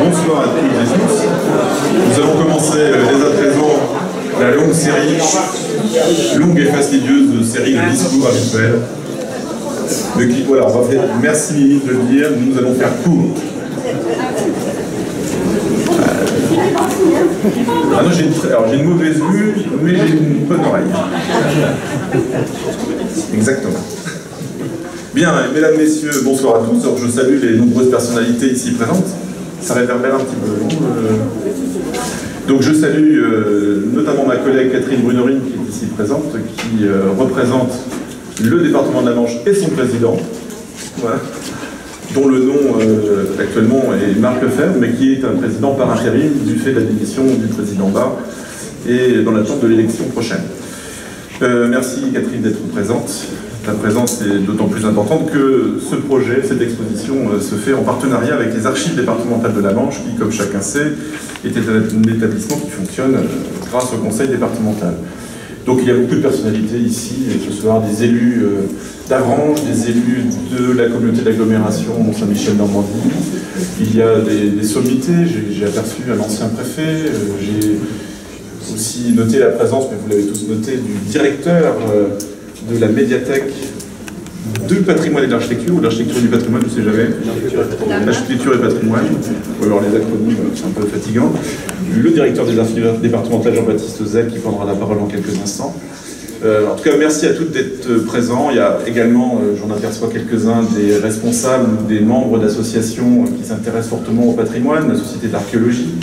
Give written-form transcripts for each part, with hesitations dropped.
Bonsoir à toutes et tous. Nous allons commencer dès à présent la longue série, longue et fastidieuse série de discours habituels. Voilà, on va faire, merci Mimi de le dire, nous allons faire court. Ah non, j'ai une mauvaise vue, mais j'ai une bonne oreille. Exactement. Bien, mesdames, messieurs, bonsoir à tous. Alors, je salue les nombreuses personnalités ici présentes. Ça réverbère un petit peu. Donc je salue notamment ma collègue Catherine Brunorine qui est ici présente, qui représente le département de la Manche et son président, voilà, dont le nom actuellement est Marc Lefebvre, mais qui est un président par intérim du fait de la démission du président Barre et dans l'attente de l'élection prochaine. Merci Catherine d'être présente. La présence est d'autant plus importante que ce projet, cette exposition, se fait en partenariat avec les archives départementales de la Manche, qui, comme chacun sait, est un établissement qui fonctionne grâce au conseil départemental. Donc il y a beaucoup de personnalités ici, et ce soir des élus d'Avranches, des élus de la communauté d'agglomération Mont-Saint-Michel-Normandie. Il y a des sommités, j'ai aperçu un ancien préfet, j'ai aussi noté la présence, mais vous l'avez tous noté, du directeur de la médiathèque du patrimoine et de l'architecture, ou de l'architecture et du patrimoine, je ne sais jamais. L'architecture et patrimoine, ou alors les acronymes, c'est un peu fatigant. Le directeur des archives départementales, Jean-Baptiste Zell, qui prendra la parole en quelques instants. En tout cas, merci à toutes d'être présents. Il y a également, j'en aperçois quelques-uns, des responsables ou des membres d'associations qui s'intéressent fortement au patrimoine, la Société d'archéologie,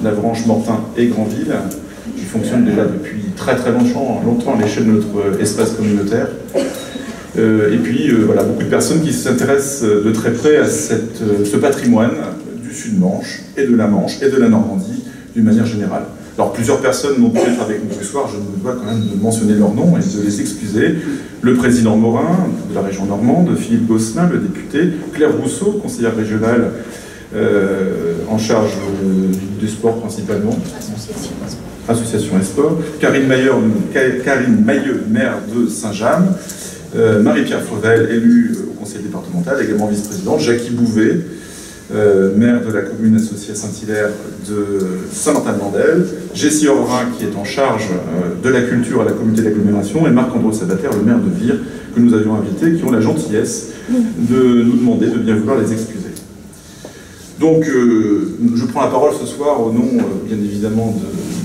d'Avranches, Mortain et Granville, qui fonctionne déjà depuis très longtemps à l'échelle de notre espace communautaire. Et puis voilà, beaucoup de personnes qui s'intéressent de très près à ce patrimoine du Sud-Manche et de la Manche et de la Normandie d'une manière générale. Alors plusieurs personnes n'ont pu être avec nous ce soir, je me dois quand même de mentionner leur nom et de les excuser. Le président Morin de la région normande, Philippe Gosselin, le député, Claire Rousseau, conseillère régionale en charge du sport principalement, Association Esport, Karine Mailleux, maire de Saint-James, Marie-Pierre Fauvel, élue au conseil départemental, également vice-présidente, Jackie Bouvet, maire de la commune associée à Saint-Hilaire de Saint-Martin-de-Mandel, Jessie Orvin, qui est en charge de la culture à la communauté d'agglomération, et Marc-André Sabater, le maire de Vire, que nous avions invité, qui ont la gentillesse de nous demander de bien vouloir les excuser. Donc, je prends la parole ce soir au nom, bien évidemment,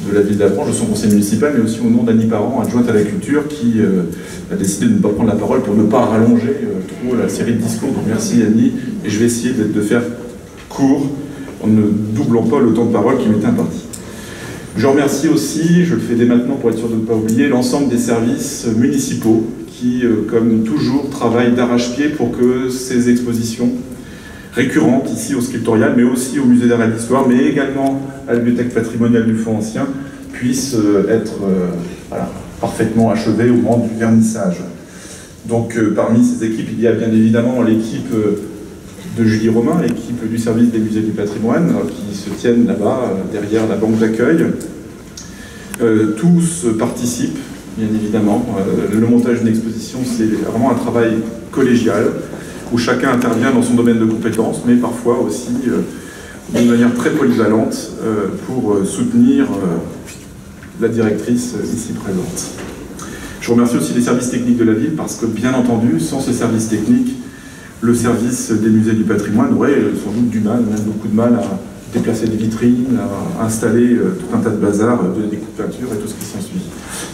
de la ville d'Avranches, de son conseil municipal, mais aussi au nom d'Annie Parent, adjointe à la culture, qui a décidé de ne pas prendre la parole pour ne pas rallonger trop la série de discours. Donc merci Annie, et je vais essayer de faire court, en ne doublant pas le temps de parole qui m'était imparti. Je remercie aussi, je le fais dès maintenant pour être sûr de ne pas oublier, l'ensemble des services municipaux qui, comme toujours, travaillent d'arrache-pied pour que ces expositions récurrentes ici au Scriptorial, mais aussi au Musée d'Art et d'Histoire, mais également à la Bibliothèque patrimoniale du Fonds ancien, puissent être voilà, parfaitement achevées au moment du vernissage. Donc parmi ces équipes, il y a bien évidemment l'équipe de Julie Romain, l'équipe du service des musées du patrimoine, qui se tiennent là-bas, derrière la banque d'accueil. Tous participent, bien évidemment. Le montage d'une exposition, c'est vraiment un travail collégial, où chacun intervient dans son domaine de compétences, mais parfois aussi d'une manière très polyvalente pour soutenir la directrice ici présente. Je remercie aussi les services techniques de la ville, parce que bien entendu, sans ces services techniques, le service des musées du patrimoine aurait sans doute du mal, même beaucoup de mal à déplacer des vitrines, à installer tout un tas de bazar, des coups de peinture et tout ce qui s'ensuit.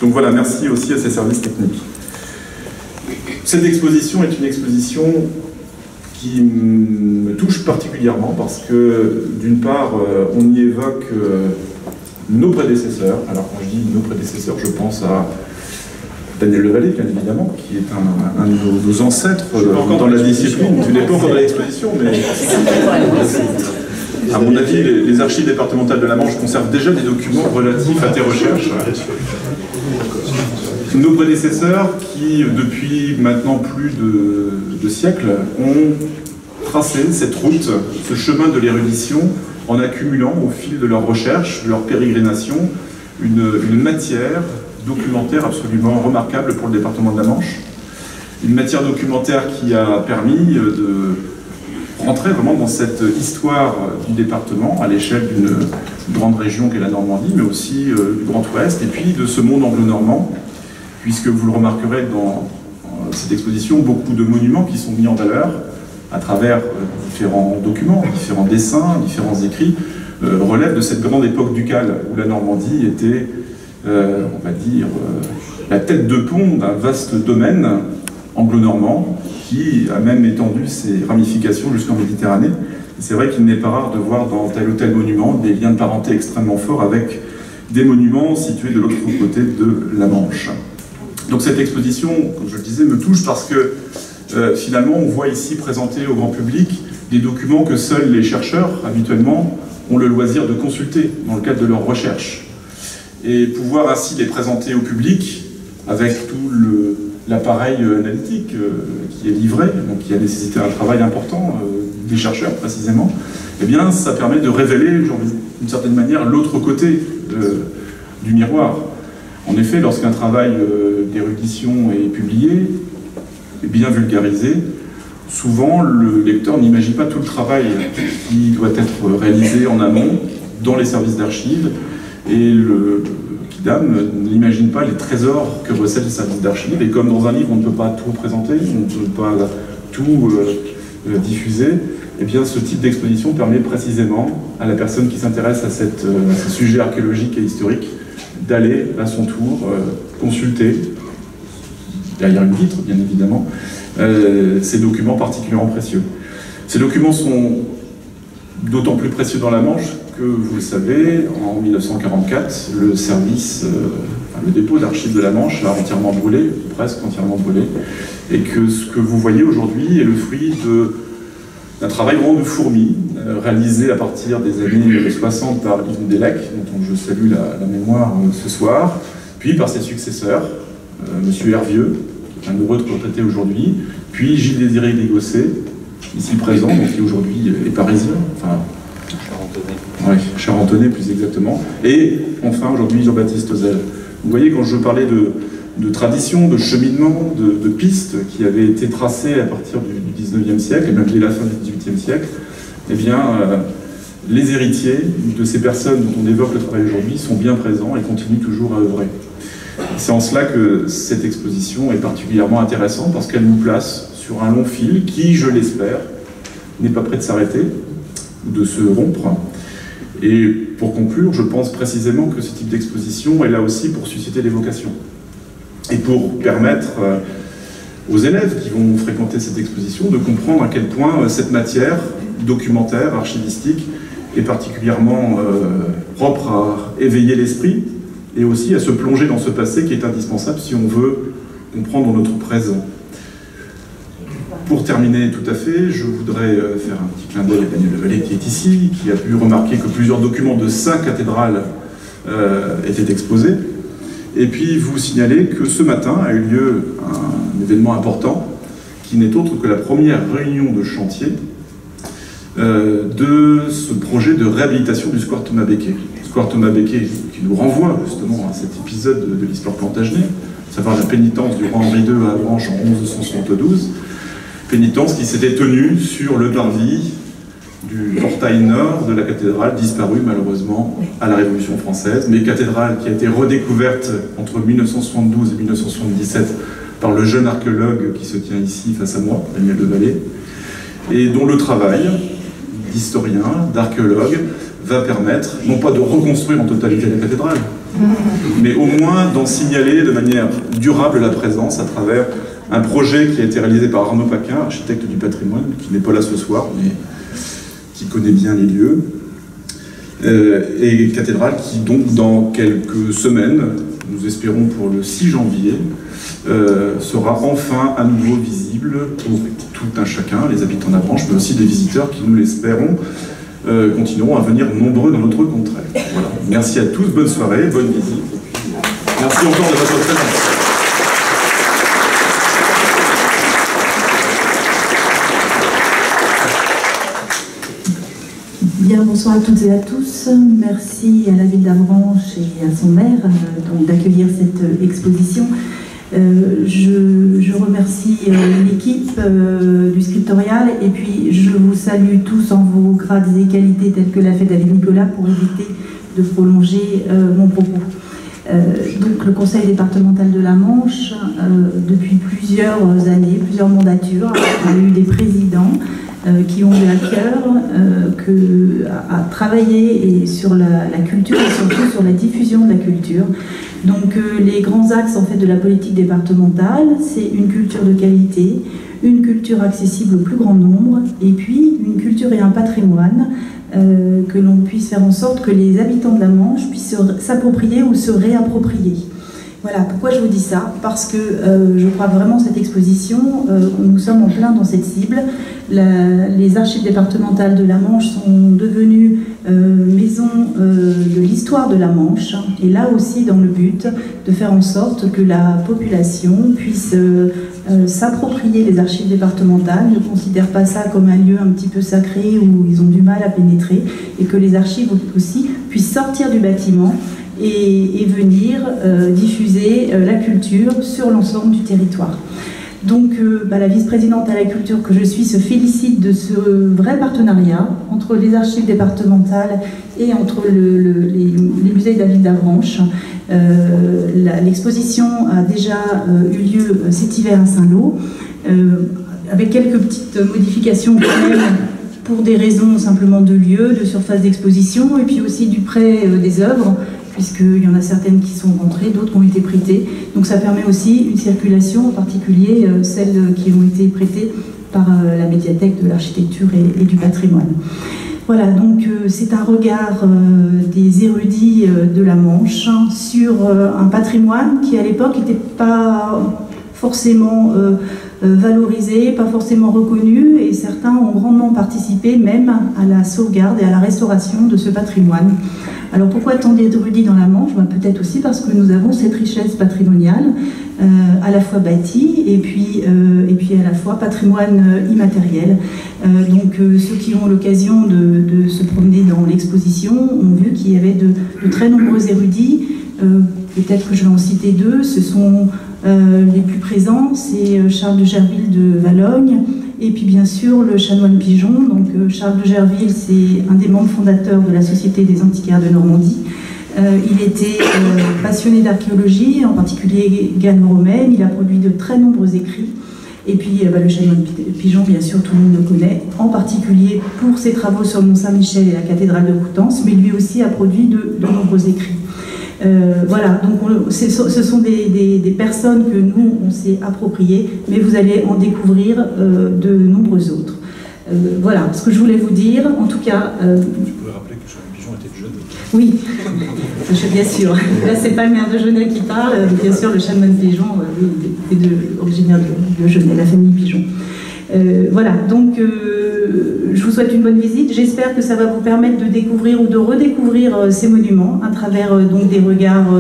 Donc voilà, merci aussi à ces services techniques. Cette exposition est une exposition qui me touche particulièrement parce que, d'une part, on y évoque nos prédécesseurs. Alors quand je dis nos prédécesseurs, je pense à Daniel Levalet, bien évidemment, qui est un de nos ancêtres dans la discipline. Tu n'es pas encore dans l'exposition, mais à mon avis, les archives départementales de la Manche conservent déjà des documents relatifs à tes recherches. Nos prédécesseurs qui, depuis maintenant plus de siècles, ont tracé cette route, ce chemin de l'érudition, en accumulant au fil de leurs recherches, de leur pérégrination, une matière documentaire absolument remarquable pour le département de la Manche. Une matière documentaire qui a permis de rentrer vraiment dans cette histoire du département à l'échelle d'une grande région qu'est la Normandie, mais aussi du Grand Ouest, et puis de ce monde anglo-normand, puisque vous le remarquerez dans cette exposition, beaucoup de monuments qui sont mis en valeur à travers différents documents, différents dessins, différents écrits, relèvent de cette grande époque ducale où la Normandie était, on va dire, la tête de pont d'un vaste domaine anglo-normand qui a même étendu ses ramifications jusqu'en Méditerranée. C'est vrai qu'il n'est pas rare de voir dans tel ou tel monument des liens de parenté extrêmement forts avec des monuments situés de l'autre côté de la Manche. Donc cette exposition, comme je le disais, me touche parce que finalement on voit ici présenter au grand public des documents que seuls les chercheurs, habituellement, ont le loisir de consulter dans le cadre de leurs recherches. Et pouvoir ainsi les présenter au public avec tout l'appareil analytique qui est livré, donc qui a nécessité un travail important des chercheurs précisément, eh bien ça permet de révéler d'une certaine manière l'autre côté du miroir. En effet, lorsqu'un travail d'érudition est publié, et bien vulgarisé, souvent le lecteur n'imagine pas tout le travail qui doit être réalisé en amont dans les services d'archives, et le Kidam n'imagine pas les trésors que recèlent les services d'archives. Et comme dans un livre on ne peut pas tout présenter, on ne peut pas tout diffuser, eh bien ce type d'exposition permet précisément à la personne qui s'intéresse à ce sujet archéologique et historique d'aller à son tour consulter, derrière une vitre bien évidemment, ces documents particulièrement précieux. Ces documents sont d'autant plus précieux dans la Manche que, vous le savez, en 1944, le service, le dépôt d'archives de la Manche a entièrement brûlé, presque entièrement brûlé, et que ce que vous voyez aujourd'hui est le fruit d'un travail vraiment de fourmi, réalisé à partir des années 60 par Yves Delec, dont je salue la mémoire ce soir, puis par ses successeurs, M. Hervieux, un heureux de retraité aujourd'hui, puis Gilles Désiré Dégosset, ici présent, donc qui aujourd'hui est parisien, enfin, Charentonais plus exactement, et enfin aujourd'hui Jean-Baptiste Ozel. Vous voyez, quand je parlais de tradition, de cheminement, de pistes qui avaient été tracées à partir du 19e siècle, et même dès la fin du 18e siècle, eh bien, les héritiers de ces personnes dont on évoque le travail aujourd'hui sont bien présents et continuent toujours à œuvrer. C'est en cela que cette exposition est particulièrement intéressante, parce qu'elle nous place sur un long fil qui, je l'espère, n'est pas prêt de s'arrêter, ou de se rompre. Et pour conclure, je pense précisément que ce type d'exposition est là aussi pour susciter des vocations. Et pour permettre aux élèves qui vont fréquenter cette exposition de comprendre à quel point cette matière documentaire, archivistique, est particulièrement propre à éveiller l'esprit et aussi à se plonger dans ce passé qui est indispensable si on veut comprendre notre présent. Pour terminer tout à fait, je voudrais faire un petit clin d'œil à Daniel Levalet qui est ici, qui a pu remarquer que plusieurs documents de 5 cathédrales étaient exposés. Et puis vous signaler que ce matin a eu lieu un événement important, qui n'est autre que la première réunion de chantier de ce projet de réhabilitation du square Thomas Becquet. Le square Thomas Becquet qui nous renvoie justement à cet épisode de l'histoire plantagenée, à savoir la pénitence du roi Henri II à Avranches en 1172, pénitence qui s'était tenue sur le parvis du portail nord de la cathédrale, disparue malheureusement à la Révolution française, mais cathédrale qui a été redécouverte entre 1972 et 1977 par le jeune archéologue qui se tient ici face à moi, Daniel Levalet, et dont le travail d'historien, d'archéologue, va permettre, non pas de reconstruire en totalité la cathédrale, mais au moins d'en signaler de manière durable la présence à travers un projet qui a été réalisé par Arnaud Paquin, architecte du patrimoine, qui n'est pas là ce soir, mais qui connaît bien les lieux, et cathédrale qui, donc, dans quelques semaines, nous espérons pour le 6 janvier, sera enfin à nouveau visible pour tout un chacun, les habitants d'Avranches, mais aussi des visiteurs qui, nous l'espérons, continueront à venir nombreux dans notre contrée. Voilà. Merci à tous, bonne soirée, bonne visite. Merci encore de votre présence. Bien, bonsoir à toutes et à tous. Merci à la ville d'Avranches et à son maire d'accueillir cette exposition. Je remercie l'équipe du scriptorial et puis je vous salue tous en vos grades et qualités tels que l'a fait David Nicolas pour éviter de prolonger mon propos. Donc le Conseil départemental de la Manche, depuis plusieurs années, plusieurs mandatures, a eu des présidents qui ont eu à cœur à travailler sur la culture et surtout sur la diffusion de la culture. Donc les grands axes en fait, de la politique départementale, c'est une culture de qualité, une culture accessible au plus grand nombre, et puis une culture et un patrimoine que l'on puisse faire en sorte que les habitants de la Manche puissent s'approprier ou se réapproprier. Voilà, pourquoi je vous dis ça? Parce que je crois vraiment cette exposition, nous sommes en plein dans cette cible. Les archives départementales de la Manche sont devenues maison de l'histoire de la Manche, et là aussi dans le but de faire en sorte que la population puisse s'approprier les archives départementales, ne considère pas ça comme un lieu un petit peu sacré où ils ont du mal à pénétrer, et que les archives aussi puissent sortir du bâtiment et venir diffuser la culture sur l'ensemble du territoire. Donc la vice-présidente à la culture que je suis se félicite de ce vrai partenariat entre les archives départementales et entre les musées David d'Avranches. L'exposition a déjà eu lieu cet hiver à Saint-Lô, avec quelques petites modifications quand même, pour des raisons simplement de lieu, de surface d'exposition, et puis aussi du prêt des œuvres, puisqu'il y en a certaines qui sont rentrées, d'autres qui ont été prêtées. Donc ça permet aussi une circulation, en particulier celles qui ont été prêtées par la médiathèque de l'architecture et du patrimoine. Voilà, donc c'est un regard des érudits de la Manche sur un patrimoine qui à l'époque n'était pas forcément valorisé, pas forcément reconnu, et certains ont grandement participé même à la sauvegarde et à la restauration de ce patrimoine. Alors pourquoi tant d'érudits dans la Manche? Peut-être aussi parce que nous avons cette richesse patrimoniale, à la fois bâtie et puis à la fois patrimoine immatériel. Donc ceux qui ont l'occasion de se promener dans l'exposition ont vu qu'il y avait de très nombreux érudits. Peut-être que je vais en citer deux. Ce sont les plus présents, c'est Charles de Gerville de Valognes, et puis bien sûr le chanoine Pigeon. Donc Charles de Gerville, c'est un des membres fondateurs de la Société des antiquaires de Normandie. Il était passionné d'archéologie, en particulier gallo-romaine. Il a produit de très nombreux écrits. Et puis le chanoine Pigeon, bien sûr, tout le monde le connaît, en particulier pour ses travaux sur le Mont-Saint-Michel et la cathédrale de Coutances, mais lui aussi a produit de nombreux écrits. Voilà, donc ce sont des personnes que nous, on s'est appropriées, mais vous allez en découvrir de nombreux autres. Voilà ce que je voulais vous dire. En tout cas... Je pourrais rappeler que Chanoine Pigeon était de Genève. Oui, bien sûr. Là, c'est pas le maire de Genève qui parle, bien sûr, le chanoine Pigeon est originaire de Genève, la famille Pigeon. Voilà, donc je vous souhaite une bonne visite. J'espère que ça va vous permettre de découvrir ou de redécouvrir ces monuments à travers donc des regards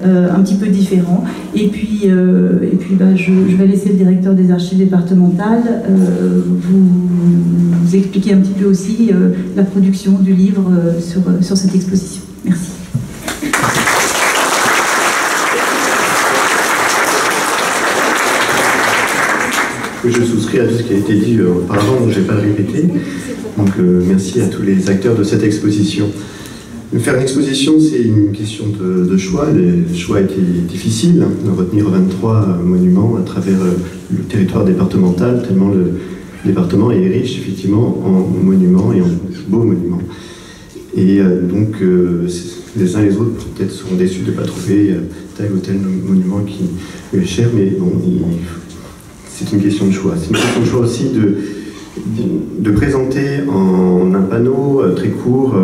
un petit peu différents. Et puis je vais laisser le directeur des archives départementales vous expliquer un petit peu aussi la production du livre sur cette exposition. Merci. Je souscris à tout ce qui a été dit auparavant, donc je ne vais pas le répéter. Donc merci à tous les acteurs de cette exposition. Faire une exposition, c'est une question de choix. Le choix a été difficile, de retenir 23 monuments à travers le territoire départemental, tellement le département est riche effectivement en monuments et en beaux monuments. Et donc les uns et les autres peut-être seront déçus de ne pas trouver tel ou tel monument qui est cher, mais bon, c'est une question de choix. C'est une question de choix aussi de présenter en un panneau très court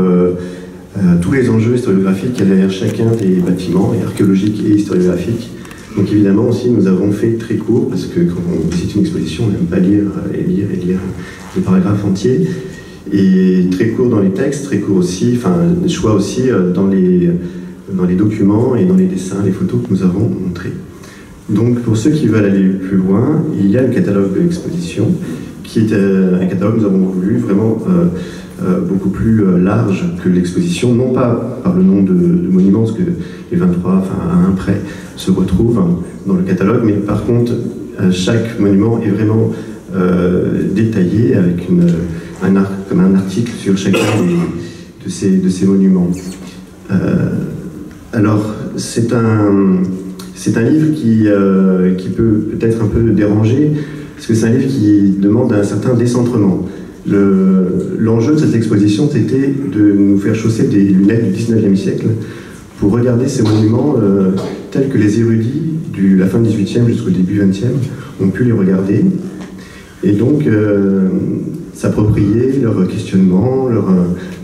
tous les enjeux historiographiques qu'il y a derrière chacun des bâtiments, et archéologiques et historiographiques. Donc évidemment aussi nous avons fait très court, parce que quand on visite une exposition, on n'aime pas lire des paragraphes entiers. Et très court dans les textes, très court aussi, enfin des choix aussi dans les documents et dans les dessins, les photos que nous avons montrés. Donc pour ceux qui veulent aller plus loin, il y a le catalogue de l'exposition, qui est un catalogue que nous avons voulu vraiment beaucoup plus large que l'exposition, non pas par le nombre de monuments, parce que les 23, enfin à un près, se retrouvent dans le catalogue, mais par contre, chaque monument est vraiment détaillé avec comme un article sur chacun de ces monuments. Alors, c'est un livre qui peut peut-être un peu déranger, parce que c'est un livre qui demande un certain décentrement. L'enjeu de cette exposition, c'était de nous faire chausser des lunettes du 19e siècle pour regarder ces monuments tels que les érudits de la fin du 18e jusqu'au début 20e ont pu les regarder, et donc s'approprier leurs questionnements,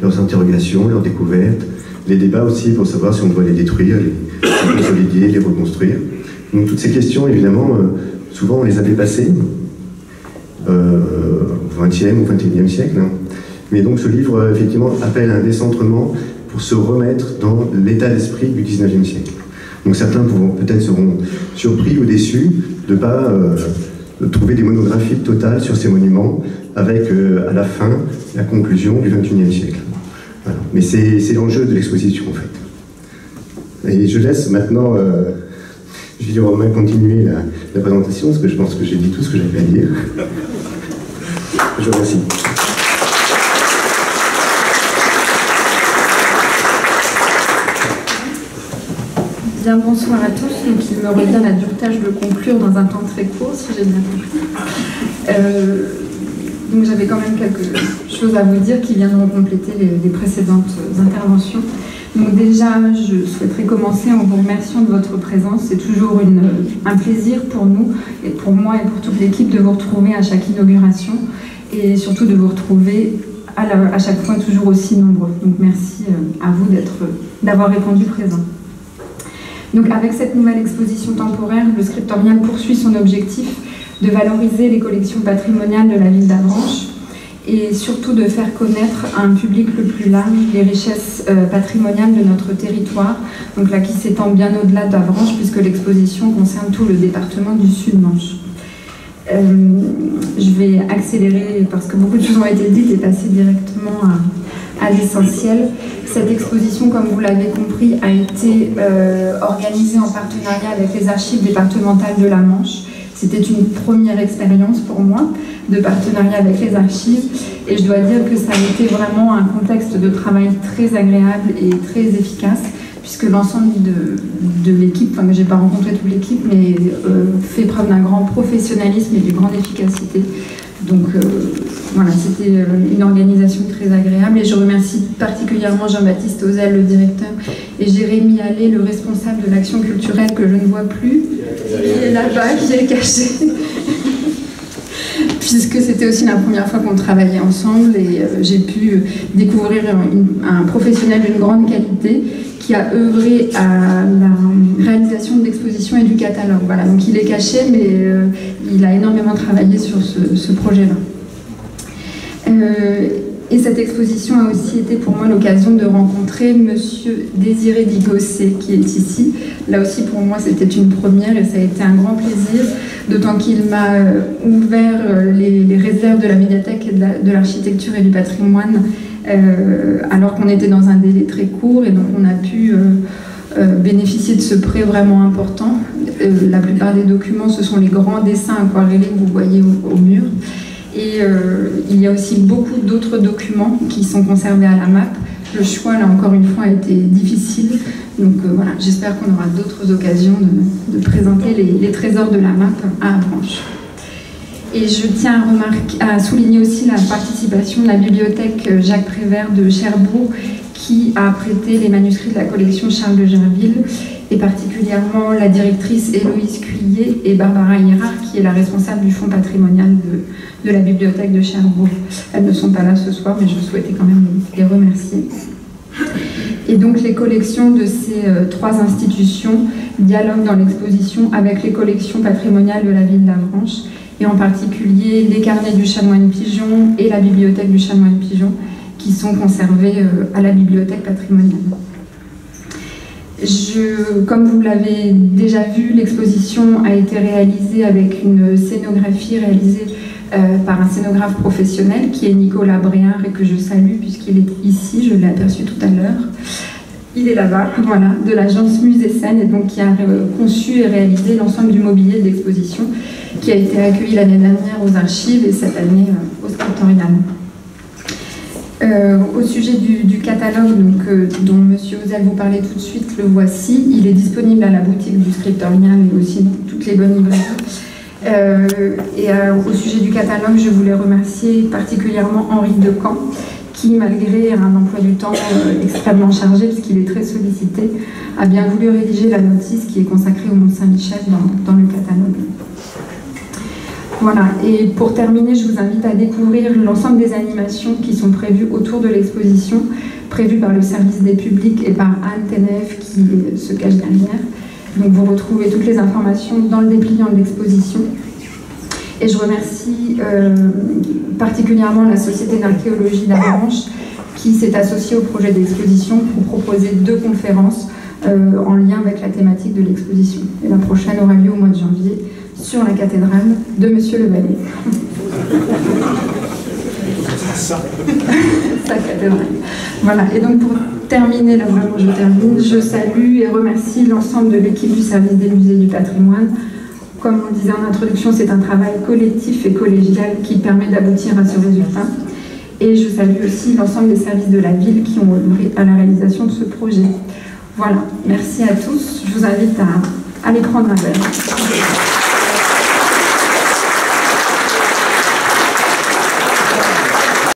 leurs interrogations, leurs découvertes, les débats aussi pour savoir si on doit les détruire, les consolider, les reconstruire. Donc toutes ces questions, évidemment, souvent on les a dépassées au XXe ou XXIe siècle. Mais donc ce livre, effectivement, appelle un décentrement pour se remettre dans l'état d'esprit du XIXe siècle. Donc certains peut-être seront surpris ou déçus de ne pas trouver des monographies totales sur ces monuments, avec à la fin la conclusion du XXIe siècle. Voilà. Mais c'est l'enjeu de l'exposition, en fait. Et je laisse maintenant Julie Romain continuer la présentation, parce que je pense que j'ai dit tout ce que j'avais à dire. Je vous remercie. Bien, bonsoir à tous. Donc, il me revient la dure tâche de conclure dans un temps très court, si j'ai bien compris. Donc, j'avais quand même quelque chose à vous dire qui viendront compléter les précédentes interventions. Donc déjà, je souhaiterais commencer en vous remerciant de votre présence. C'est toujours un plaisir pour nous, et pour moi et pour toute l'équipe, de vous retrouver à chaque inauguration, et surtout de vous retrouver à chaque fois toujours aussi nombreux. Donc merci à vous d'avoir répondu présent. Donc avec cette nouvelle exposition temporaire, le Scriptorial poursuit son objectif de valoriser les collections patrimoniales de la ville d'Avranches, et surtout de faire connaître à un public le plus large les richesses patrimoniales de notre territoire, donc là qui s'étend bien au-delà d'Avranches, puisque l'exposition concerne tout le département du Sud-Manche. Je vais accélérer parce que beaucoup de choses ont été dites et passer directement à l'essentiel. Cette exposition, comme vous l'avez compris, a été organisée en partenariat avec les archives départementales de la Manche. C'était une première expérience pour moi de partenariat avec les archives, et je dois dire que ça a été vraiment un contexte de travail très agréable et très efficace, puisque l'ensemble de l'équipe, enfin je n'ai pas rencontré toute l'équipe, mais fait preuve d'un grand professionnalisme et d'une grande efficacité. Donc voilà, c'était une organisation très agréable, et je remercie particulièrement Jean-Baptiste Ozel, le directeur, et Jérémy Allais, le responsable de l'action culturelle, que je ne vois plus, qui est là-bas, qui est caché, puisque c'était aussi la première fois qu'on travaillait ensemble, et j'ai pu découvrir un professionnel d'une grande qualité qui a œuvré à la réalisation de l'exposition et du catalogue. Voilà, donc il est caché, mais il a énormément travaillé sur ce projet-là. Et cette exposition a aussi été pour moi l'occasion de rencontrer Monsieur Désiré Digossé, qui est ici. Là aussi, pour moi, c'était une première, et ça a été un grand plaisir, d'autant qu'il m'a ouvert les réserves de la médiathèque et de l'architecture et du patrimoine, alors qu'on était dans un délai très court, et donc on a pu bénéficier de ce prêt vraiment important. La plupart des documents, ce sont les grands dessins aquarellés que vous voyez au mur. Et il y a aussi beaucoup d'autres documents qui sont conservés à la MAP. Le choix, là encore une fois, a été difficile. Donc voilà, j'espère qu'on aura d'autres occasions de présenter les trésors de la MAP à Avranches. Et je tiens à souligner aussi la participation de la bibliothèque Jacques Prévert de Cherbourg, qui a prêté les manuscrits de la collection Charles de Gerville, et particulièrement la directrice Héloïse Cuillet et Barbara Hirard, qui est la responsable du fonds patrimonial de la bibliothèque de Cherbourg. Elles ne sont pas là ce soir, mais je souhaitais quand même les remercier. Et donc les collections de ces trois institutions dialoguent dans l'exposition avec les collections patrimoniales de la ville d'Avranches, et en particulier les carnets du chanoine Pigeon et la bibliothèque du chanoine Pigeon, qui sont conservés à la bibliothèque patrimoniale. Comme vous l'avez déjà vu, l'exposition a été réalisée avec une scénographie réalisée par un scénographe professionnel qui est Nicolas Bréard et que je salue puisqu'il est ici, je l'ai aperçu tout à l'heure. Il est là-bas, voilà, de l'agence Musée Scène, et donc qui a conçu et réalisé l'ensemble du mobilier de l'exposition qui a été accueilli l'année dernière aux archives et cette année au Scriptorial. Au sujet du catalogue dont M. Ozel vous parlait tout de suite, le voici. Il est disponible à la boutique du Scriptorial et aussi dans toutes les bonnes librairies. Au sujet du catalogue, je voulais remercier particulièrement Henri Decamp, qui, malgré un emploi du temps extrêmement chargé, puisqu'il est très sollicité, a bien voulu rédiger la notice qui est consacrée au Mont-Saint-Michel dans le catalogue. Voilà, et pour terminer, je vous invite à découvrir l'ensemble des animations qui sont prévues autour de l'exposition, prévues par le service des publics et par Anne Tenef qui se cache derrière. Donc vous retrouvez toutes les informations dans le dépliant de l'exposition. Et je remercie particulièrement la Société d'archéologie d'Avranches qui s'est associée au projet d'exposition pour proposer 2 conférences en lien avec la thématique de l'exposition. Et la prochaine aura lieu au mois de janvier sur la cathédrale de Monsieur le Valet. Sa cathédrale. Voilà, et donc pour terminer, là vraiment je termine, je salue et remercie l'ensemble de l'équipe du service des musées du patrimoine. Comme on disait en introduction, c'est un travail collectif et collégial qui permet d'aboutir à ce résultat. Et je salue aussi l'ensemble des services de la ville qui ont œuvré à la réalisation de ce projet. Voilà, merci à tous. Je vous invite à aller prendre un verre.